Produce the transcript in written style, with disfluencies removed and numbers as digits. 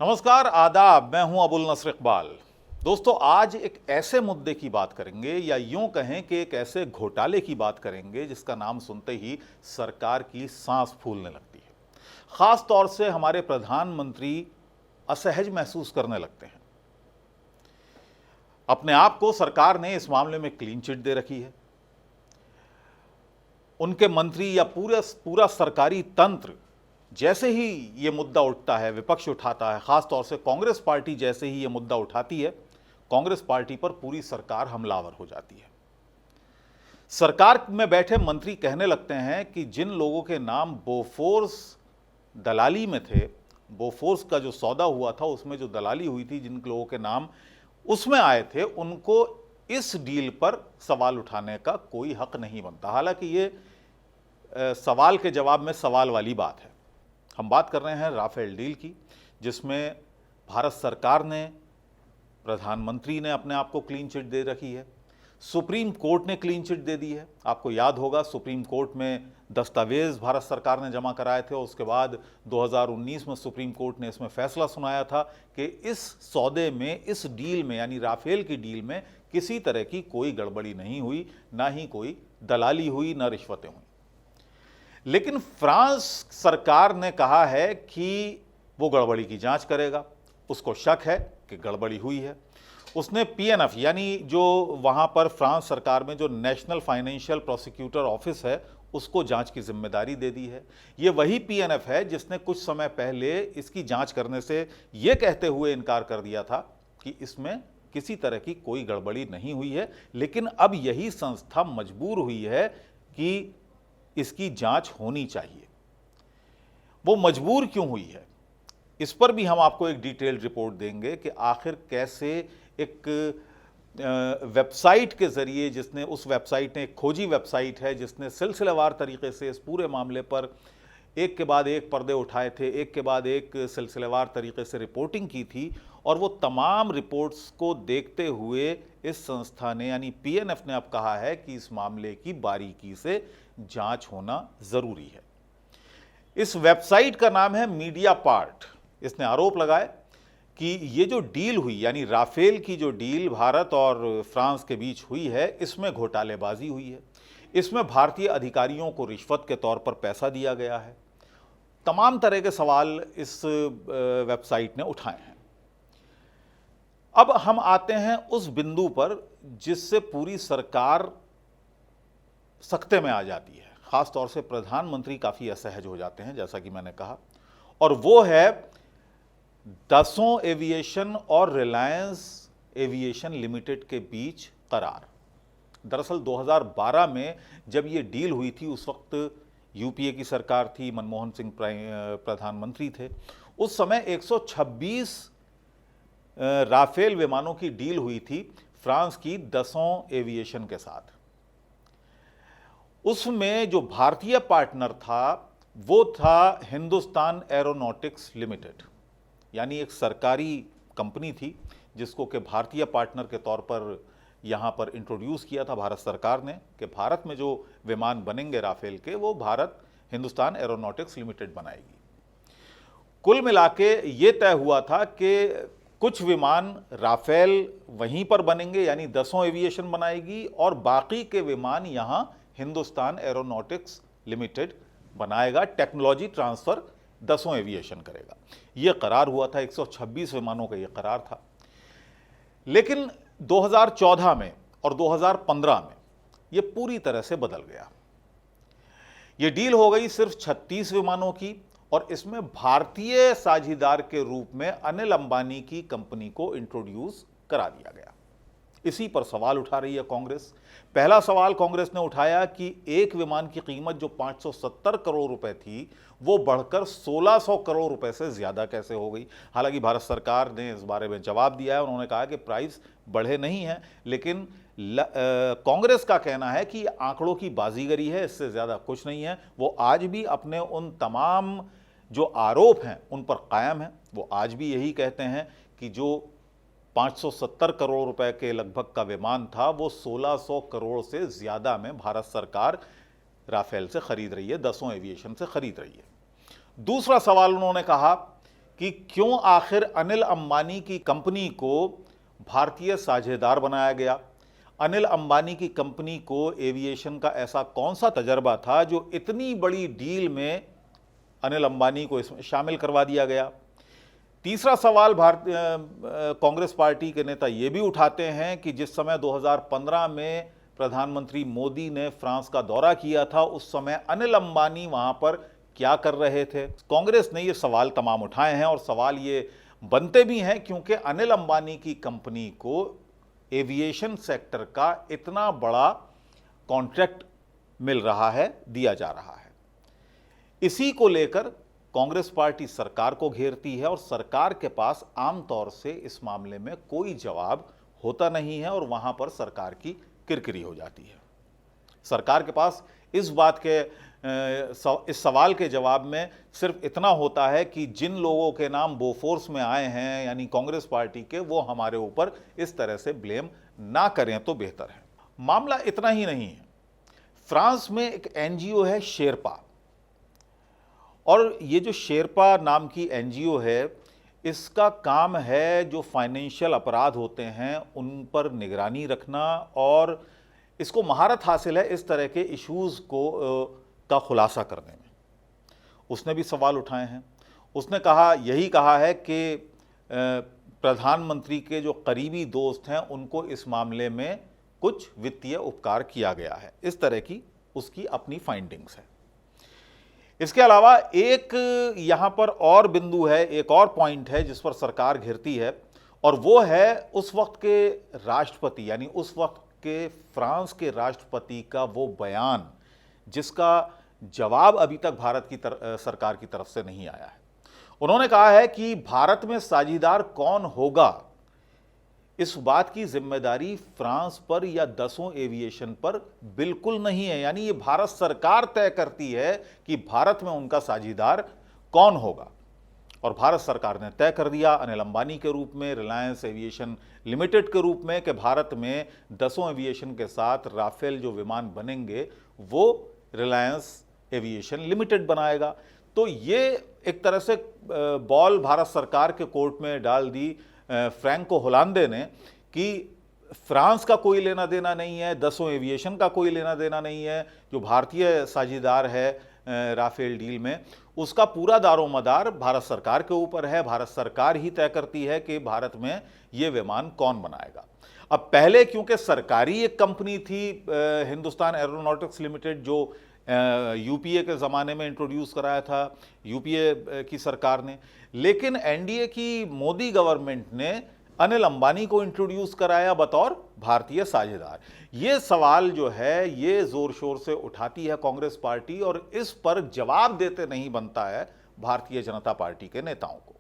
नमस्कार, आदाब। मैं हूं अबुल नसर इकबाल। दोस्तों, आज एक ऐसे मुद्दे की बात करेंगे, या यूं कहें कि एक ऐसे घोटाले की बात करेंगे जिसका नाम सुनते ही सरकार की सांस फूलने लगती है। खास तौर से हमारे प्रधानमंत्री असहज महसूस करने लगते हैं। अपने आप को सरकार ने इस मामले में क्लीन चिट दे रखी है। उनके मंत्री या पूरा सरकारी तंत्र जैसे ही ये मुद्दा उठता है, विपक्ष उठाता है, खास तौर से कांग्रेस पार्टी जैसे ही ये मुद्दा उठाती है, कांग्रेस पार्टी पर पूरी सरकार हमलावर हो जाती है। सरकार में बैठे मंत्री कहने लगते हैं कि जिन लोगों के नाम बोफोर्स दलाली में थे, बोफोर्स का जो सौदा हुआ था उसमें जो दलाली हुई थी, जिन लोगों के नाम उसमें आए थे, उनको इस डील पर सवाल उठाने का कोई हक नहीं बनता। हालांकि ये सवाल के जवाब में सवाल वाली बात है। हम बात कर रहे हैं राफेल डील की, जिसमें भारत सरकार ने, प्रधानमंत्री ने अपने आप को क्लीन चिट दे रखी है। सुप्रीम कोर्ट ने क्लीन चिट दे दी है। आपको याद होगा, सुप्रीम कोर्ट में दस्तावेज भारत सरकार ने जमा कराए थे और उसके बाद 2019 में सुप्रीम कोर्ट ने इसमें फैसला सुनाया था कि इस सौदे में, इस डील में, यानी राफेल की डील में किसी तरह की कोई गड़बड़ी नहीं हुई, ना ही कोई दलाली हुई, ना रिश्वतें हुई। लेकिन फ्रांस सरकार ने कहा है कि वो गड़बड़ी की जांच करेगा। उसको शक है कि गड़बड़ी हुई है। उसने पीएनएफ, यानी जो वहां पर फ्रांस सरकार में जो नेशनल फाइनेंशियल प्रोसिक्यूटर ऑफिस है, उसको जांच की जिम्मेदारी दे दी है। ये वही पीएनएफ है जिसने कुछ समय पहले इसकी जांच करने से यह कहते हुए इनकार कर दिया था कि इसमें किसी तरह की कोई गड़बड़ी नहीं हुई है। लेकिन अब यही संस्था मजबूर हुई है कि इसकी जांच होनी चाहिए। वो मजबूर क्यों हुई है, इस पर भी हम आपको एक डिटेल्ड रिपोर्ट देंगे कि आखिर कैसे एक वेबसाइट के जरिए, जिसने, उस वेबसाइट ने, एक खोजी वेबसाइट है जिसने सिलसिलेवार तरीके से इस पूरे मामले पर एक के बाद एक पर्दे उठाए थे, एक के बाद एक सिलसिलेवार तरीके से रिपोर्टिंग की थी, और वो तमाम रिपोर्ट्स को देखते हुए इस संस्था ने, यानी पीएनएफ ने अब कहा है कि इस मामले की बारीकी से जांच होना जरूरी है। इस वेबसाइट का नाम है मीडियापार्ट। इसने आरोप लगाए कि ये जो डील हुई, यानी राफेल की जो डील भारत और फ्रांस के बीच हुई है, इसमें घोटालेबाजी हुई है। इसमें भारतीय अधिकारियों को रिश्वत के तौर पर पैसा दिया गया है। तमाम तरह के सवाल इस वेबसाइट ने उठाए हैं। अब हम आते हैं उस बिंदु पर जिससे पूरी सरकार सख्ते में आ जाती है। खास तौर से प्रधानमंत्री काफी असहज हो जाते हैं, जैसा कि मैंने कहा, और वो है दसों एविएशन और रिलायंस एविएशन लिमिटेड के बीच करार। दरअसल 2012 में जब ये डील हुई थी, उस वक्त यूपीए की सरकार थी, मनमोहन सिंह प्रधानमंत्री थे। उस समय 126 राफेल विमानों की डील हुई थी फ्रांस की दसों एविएशन के साथ। उसमें जो भारतीय पार्टनर था वो था हिंदुस्तान एरोनॉटिक्स लिमिटेड, यानी एक सरकारी कंपनी थी जिसको कि भारतीय पार्टनर के तौर पर यहाँ पर इंट्रोड्यूस किया था भारत सरकार ने कि भारत में जो विमान बनेंगे राफेल के, वो भारत हिंदुस्तान एरोनॉटिक्स लिमिटेड बनाएगी। कुल मिलाके ये तय हुआ था कि कुछ विमान राफेल वहीं पर बनेंगे, यानी दसों एविएशन बनाएगी, और बाकी के विमान यहाँ हिंदुस्तान एरोनॉटिक्स लिमिटेड बनाएगा। टेक्नोलॉजी ट्रांसफर दसों एविएशन करेगा। यह करार हुआ था, 126 विमानों का यह करार था। लेकिन 2014 में और 2015 में यह पूरी तरह से बदल गया। यह डील हो गई सिर्फ 36 विमानों की, और इसमें भारतीय साझीदार के रूप में अनिल अंबानी की कंपनी को इंट्रोड्यूस करा दिया गया। इसी पर सवाल उठा रही है कांग्रेस। पहला सवाल कांग्रेस ने उठाया कि एक विमान की कीमत जो 570 करोड़ रुपए थी, वो बढ़कर 1600 करोड़ रुपए से ज्यादा कैसे हो गई। हालांकि भारत सरकार ने इस बारे में जवाब दिया है। उन्होंने कहा कि प्राइस बढ़े नहीं हैं, लेकिन कांग्रेस का कहना है कि आंकड़ों की बाजीगरी है, इससे ज्यादा कुछ नहीं है। वो आज भी अपने उन तमाम जो आरोप हैं उन पर कायम है। वो आज भी यही कहते हैं कि जो 570 करोड़ रुपए के लगभग का विमान था, वो 1600 करोड़ से ज्यादा में भारत सरकार राफेल से खरीद रही है, दसों एविएशन से खरीद रही है। दूसरा सवाल उन्होंने कहा कि क्यों आखिर अनिल अंबानी की कंपनी को भारतीय साझेदार बनाया गया। अनिल अंबानी की कंपनी को एविएशन का ऐसा कौन सा तजर्बा था जो इतनी बड़ी डील में अनिल अंबानी को इसमें शामिल करवा दिया गया। तीसरा सवाल कांग्रेस पार्टी के नेता ये भी उठाते हैं कि जिस समय 2015 में प्रधानमंत्री मोदी ने फ्रांस का दौरा किया था, उस समय अनिल अंबानी वहां पर क्या कर रहे थे। कांग्रेस ने ये सवाल तमाम उठाए हैं और सवाल ये बनते भी हैं क्योंकि अनिल अंबानी की कंपनी को एविएशन सेक्टर का इतना बड़ा कॉन्ट्रैक्ट मिल रहा है, दिया जा रहा है। इसी को लेकर कांग्रेस पार्टी सरकार को घेरती है और सरकार के पास आमतौर से इस मामले में कोई जवाब होता नहीं है और वहां पर सरकार की किरकिरी हो जाती है। सरकार के पास इस बात के इस सवाल के जवाब में सिर्फ इतना होता है कि जिन लोगों के नाम बोफोर्स में आए हैं यानी कांग्रेस पार्टी के, वो हमारे ऊपर इस तरह से ब्लेम ना करें तो बेहतर है। मामला इतना ही नहीं है। फ्रांस में एक एनजीओ है शेरपा, और ये जो शेरपा नाम की एनजीओ है, इसका काम है जो फाइनेंशियल अपराध होते हैं उन पर निगरानी रखना, और इसको महारत हासिल है इस तरह के इश्यूज़ का खुलासा करने में। उसने भी सवाल उठाए हैं। उसने यही कहा है कि प्रधानमंत्री के जो करीबी दोस्त हैं उनको इस मामले में कुछ वित्तीय उपकार किया गया है। इस तरह की उसकी अपनी फाइंडिंग्स है। इसके अलावा एक यहां पर और बिंदु है, एक और पॉइंट है जिस पर सरकार घिरती है, और वो है उस वक्त के राष्ट्रपति यानी उस वक्त के फ्रांस के राष्ट्रपति का वो बयान जिसका जवाब अभी तक भारत की सरकार की तरफ से नहीं आया है। उन्होंने कहा है कि भारत में साझेदार कौन होगा, इस बात की जिम्मेदारी फ्रांस पर या दसों एविएशन पर बिल्कुल नहीं है। यानी ये भारत सरकार तय करती है कि भारत में उनका साझेदार कौन होगा, और भारत सरकार ने तय कर दिया अनिल अंबानी के रूप में, रिलायंस एविएशन लिमिटेड के रूप में, कि भारत में दसों एविएशन के साथ राफेल जो विमान बनेंगे वो रिलायंस एविएशन लिमिटेड बनाएगा। तो ये एक तरह से बॉल भारत सरकार के कोर्ट में डाल दी फ्रैंको होलांदे ने कि फ्रांस का कोई लेना देना नहीं है, दसों एविएशन का कोई लेना देना नहीं है, जो भारतीय साझेदार है राफेल डील में उसका पूरा दारोमदार भारत सरकार के ऊपर है। भारत सरकार ही तय करती है कि भारत में ये विमान कौन बनाएगा। अब पहले क्योंकि सरकारी एक कंपनी थी हिंदुस्तान एरोनॉटिक्स लिमिटेड, जो यूपीए के ज़माने में इंट्रोड्यूस कराया था यूपीए की सरकार ने, लेकिन एनडीए की मोदी गवर्नमेंट ने अनिल अंबानी को इंट्रोड्यूस कराया बतौर भारतीय साझेदार। ये सवाल जो है ये ज़ोर शोर से उठाती है कांग्रेस पार्टी, और इस पर जवाब देते नहीं बनता है भारतीय जनता पार्टी के नेताओं को।